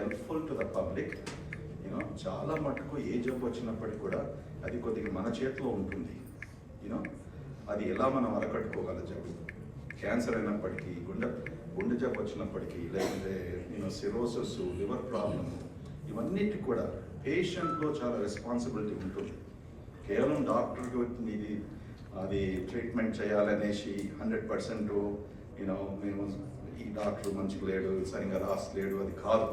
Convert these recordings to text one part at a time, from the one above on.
Helpful to the public. You know చాలా మటుకు ఏ జబ్బు వచ్చినప్పటికీ కూడా అది కొద్దిగా మన చేతిలో ఉంటుంది. యూనో అది ఎలా మనం అరకట్టుకోగల జబ్బు, క్యాన్సర్ అయినప్పటికీ, గుండె జబ్బు వచ్చినప్పటికీ, లేకపోతే సిరోసిస్, లివర్ ప్రాబ్లమ్, ఇవన్నిటి కూడా పేషెంట్లో చాలా రెస్పాన్సిబిలిటీ ఉంటుంది. కేవలం డాక్టర్కి ఇది అది ట్రీట్మెంట్ చేయాలనేసి 100% మేము ఈ డాక్టర్ మంచిగా లేడు, సరిగ్గా రాసలేడు, అది కాదు.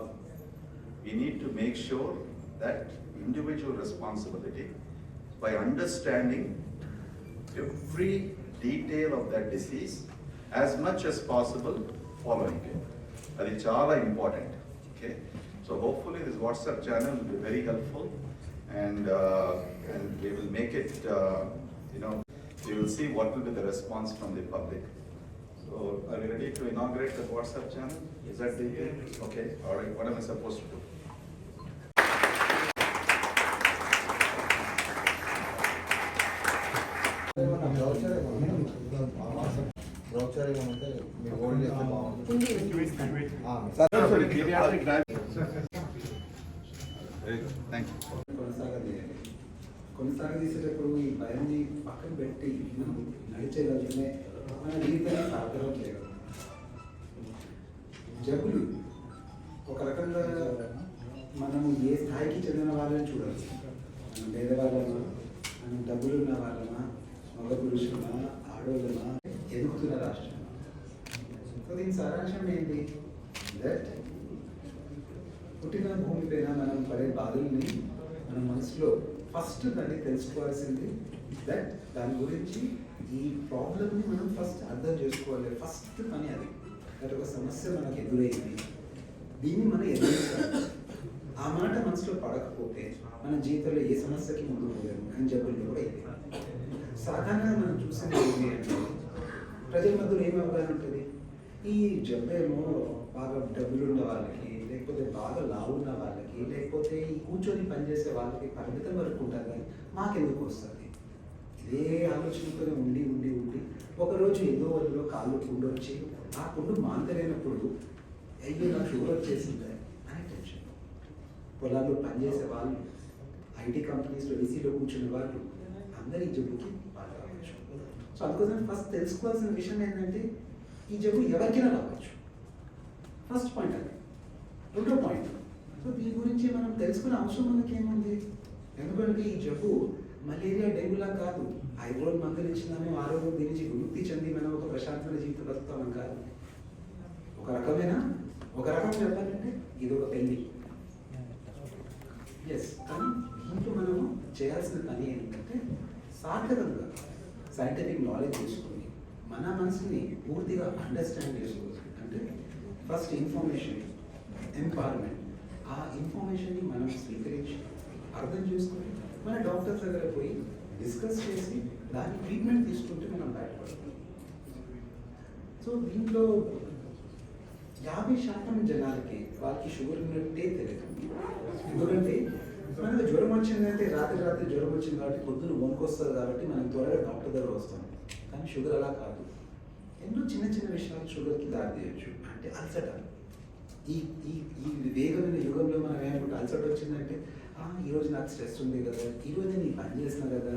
We need to make sure that individual responsibility by understanding every detail of that disease as much as possible, following it. That is chala important. Okay, so hopefully this WhatsApp channel will be very helpful, and we will make it. We will see what will be the response from the public. So, are you ready to inaugurate the WhatsApp channel? Is that the okay? All right. What am I supposed to do? Brochure ఏమంటే మీరు hold చేస్తే బాగుంటుంది. కొనసాగదీసేటప్పుడు ఈ భయాన్ని పక్కన పెట్టి మనం నడిచేదాన్ని మన జీవితాన్ని సాధనం లేదు. జబ్బులు ఒక రకంగా మనం ఏ స్థాయికి చెందిన వాళ్ళని చూడాలి. మనం పేదవాళ్ళమా, మనం డబ్బులు ఉన్న వాళ్ళమా, మగ పురుషులమా, ఆడోళ్ళమా, ఎదుగుతున్న రాష్ట్రం. సో దీని సారాంశం ఏంటి? దట్ పుట్టిన భూమిపైన మనం పడే బాధల్ని మన మనసులో ఫస్ట్ దాన్ని తెలుసుకోవాల్సింది. దట్ దాని గురించి ఈ ప్రాబ్లమ్ని మనం ఫస్ట్ అర్థం చేసుకోవాలి. ఫస్ట్ పని అది. దట్ ఒక సమస్య మనకు ఎదురైంది, దీన్ని మనం ఎదుర్కోవాలి. ఆ మాట మనసులో పడకపోతే మన జీవితంలో ఏ సమస్యకి ముందు పోలేము. కానీ జబ్బులు కూడా ఇది సాధారణంగా మనం చూసేది ఏంటి అంటే ప్రజల మధ్యలో ఏమి అవగాహన ఉంటుంది? ఈ జబ్బేమో బాగా డబ్బులు ఉన్న వాళ్ళకి, లేకపోతే బాగా లావు ఉన్న వాళ్ళకి, లేకపోతే ఈ కూర్చొని పనిచేసే వాళ్ళకి పరిమితం వరకు ఉంటుంది, కానీ మాకెందుకు వస్తుంది? ఇదే ఆలోచనతోనే ఉండి ఉండి ఉండి ఒకరోజు ఏదో వాళ్ళలో కాళ్ళు పుండు వచ్చి ఆ పుండు మాంతలేనప్పుడు అయ్యో నాకు షుగర్ వచ్చేసింది అని టెన్షన్. పొలాల్లో పనిచేసే వాళ్ళు, ఐటీ కంపెనీస్లో ఏసీలో కూర్చునే వాళ్ళు అందరి జబ్బుకి బాగా రావచ్చు. సో అందుకోసం ఫస్ట్ తెలుసుకోవాల్సిన విషయం ఏంటంటే ఈ జబ్బు ఎవరికైనా రావచ్చు. ఫస్ట్ పాయింట్ అది. రెండో పాయింట్, సో దీని గురించి మనం తెలుసుకునే అవసరం మనకి ఏముంది? ఎందుకంటే ఈ జబ్బు మలేరియా, డెంగ్యూలా కాదు. 5 రోజులు మందులు ఇచ్చినాము, 6 రోజులు దీని నుంచి విముక్తి చెంది మనం ఒక ప్రశాంతమైన జీవితం బతుకుతామని కాదు. ఒక రకం చెప్పాలంటే ఇది ఒక పెళ్లి. ఎస్, కానీ దీంట్లో మనము చేయాల్సిన పని ఏంటంటే సార్థకంగా సైంటిఫిక్ నాలెడ్జ్ తీసుకొని మన మనసుని పూర్తిగా అండర్స్టాండ్ చేసుకోవచ్చు. అంటే ఫస్ట్ ఇన్ఫర్మేషన్, ఎంపవర్మెంట్. ఆ ఇన్ఫర్మేషన్ని మనం స్వీకరించి అర్థం చేసుకొని మన డాక్టర్స్ దగ్గర పోయి డిస్కస్ చేసి దాని ట్రీట్మెంట్ తీసుకుంటే మనం బయటపడతాం. సో దీంట్లో 50% జనాలకి వాళ్ళకి షుగర్ ఉన్నట్టే తెలియదు. ఎందుకంటే మనకు జ్వరం వచ్చిందంటే రాత్రి జ్వరం వచ్చింది కాబట్టి పొద్దున వణుకొస్తుంది కాబట్టి మనం త్వరగా డాక్టర్ దగ్గర వస్తాం. కానీ షుగర్ అలా కాదు. ఎన్నో చిన్న చిన్న విషయాలు షుగర్కి దారి తీయచ్చు. అంటే అల్సట, ఈ ఈ ఈ వేగమైన యుగంలో మనం ఏమనుకుంటే అల్సట వచ్చిందంటే ఈరోజు నాకు స్ట్రెస్ ఉంది కదా, ఈరోజు నేను ఈ పని చేస్తున్నా కదా,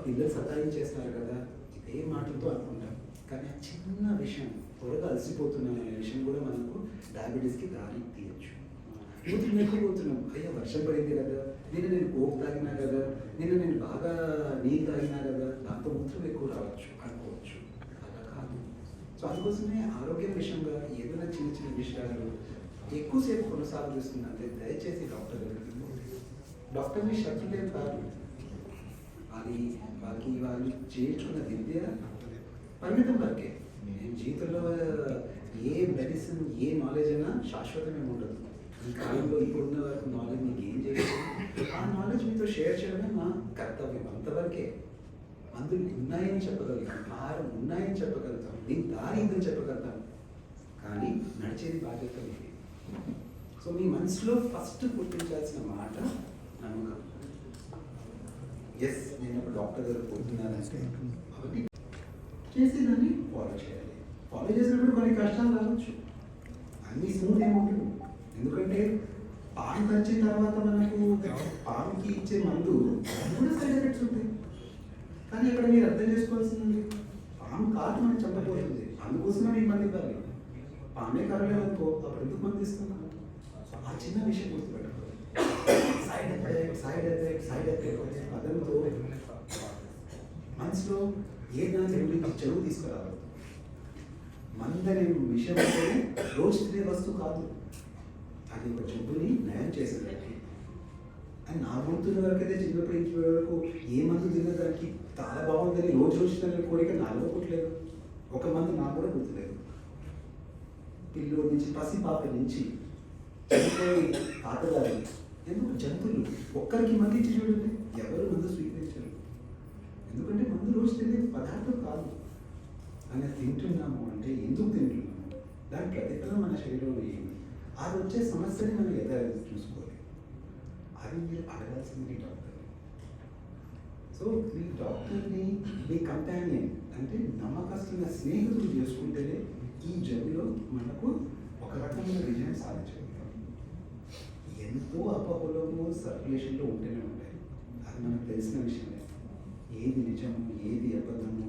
పిల్లలు సతాయించేస్తున్నారు కదా, ఇదే మాటలతో అనుకుంటాం. కానీ ఆ చిన్న విషయం, త్వరగా అలసిపోతున్న విషయం కూడా మనకు డయాబెటీస్కి దారి తీయచ్చు. మూత్రం ఎక్కువపోతున్నాం, అయ్యా వర్షం పడింది కదా, నేను కోక్ తాగినా కదా, నేను బాగా నీళ్ళు తాగినా కదా, దాంతో మూత్రం ఎక్కువ రావచ్చు అనుకోవచ్చు. అలా కాదు. సో అందుకోసమే ఆరోగ్యం విషయంగా ఏదైనా చిన్న చిన్న విషయాలు ఎక్కువసేపు కొనసాగిస్తుందంటే దయచేసి డాక్టర్ దగ్గరికి డాక్టర్ని శత్రులేం కాదు. వాళ్ళు చేర్చుకున్న విద్య పరిమితం వరకే. జీవితంలో ఏ మెడిసిన్, ఏ నాలెడ్జ్ అయినా శాశ్వతమే ఉండదు. ఈ కాలంలో ఇప్పుడున్న వరకు నాలెడ్జ్ మీకు ఏం చేయలేదు, ఆ నాలెడ్జ్ మీతో షేర్ చేయడమే మా కర్తవ్యం. అంతవరకే. మందులు ఉన్నాయని చెప్పగలుగుతాం, ఆహారం ఉన్నాయని చెప్పగలుగుతాం, దీని దారి ఇందని చెప్పగలుగుతాం, కానీ నడిచేది బాధ్యత ఇది. సో మీ మనసులో ఫస్ట్ గుర్తించాల్సిన మాట నమ్మకం. ఎస్, నేను ఒక డాక్టర్ దగ్గర పోతున్నానంటే అవన్నీ చేసేదాన్ని ఫాలో చేయాలి. ఫాలో చేసినప్పుడు కొన్ని కష్టాలు రావచ్చు, అన్నీ స్మూత్ ఏముంటుంది. ఎందుకంటే పాము కరిచిన తర్వాత మనకు పాముకి ఇచ్చే మందు అది కూడా సైడ్ ఎఫెక్ట్స్ ఉంటాయి. కానీ అక్కడ మీరు అర్థం చేసుకోవాల్సింది పాము కాటు మనం చంపబోతుంది, అందుకోసమే మీకు మంది ఇవ్వాలి. పామే కరలేదు అనుకో, అప్పుడు ఎందుకు మంది ఇస్తున్నాం? ఆ చిన్న విషయం గుర్తుపెట్టుకోవాలి. Side effect side effect side effect పదంతో మనసులో ఏ దాని గురించి చెరువు తీసుకురావాలి. మందనే విషయం అంటే రోజు తినే వస్తువు కాదు, అది ఒక జబ్బుని నయం చేసేదానికి. అని నా గుర్తున్న వరకైతే చిన్నప్పటి నుంచి వరకు ఏ మందు తిన్నదానికి చాలా బాగుందని రోజు తినే కోరిక నాలో పుట్టలేదు. ఒక మందు నాకు కూడా గుర్తులేదు. పిల్లోడి నుంచి పసిపాప నుంచి చనిపోయి ఆటగారు ఎందుకు జంతువులు ఒక్కరికి మంది ఇచ్చి చూడండి, ఎవరు మందు స్వీకరించరు. ఎందుకంటే మందు రోజు తినే పదార్థం కాదు. అని తింటున్నాము అంటే ఎందుకు తింటున్నాము, దాని ప్రతిఫలం మన శరీరంలో ఏమి, అది వచ్చే సమస్యని మనం ఎదురు చూసుకోవాలి. అది మీరు అడగాల్సింది డాక్టర్. సో మీ డాక్టర్ని మీ కంపానియన్ అంటే నమ్మకస్తున్న స్నేహితులు చేసుకుంటేనే ఈ జబ్బులో మనకు ఒక రకమైన విజయం సాధించగలుగుతాం. ఎంతో అపోహలము సర్క్యులేషన్లో ఉంటూనే ఉంటాయి, అది మనకు తెలిసిన విషయమే. ఏది నిజము ఏది అబద్ధము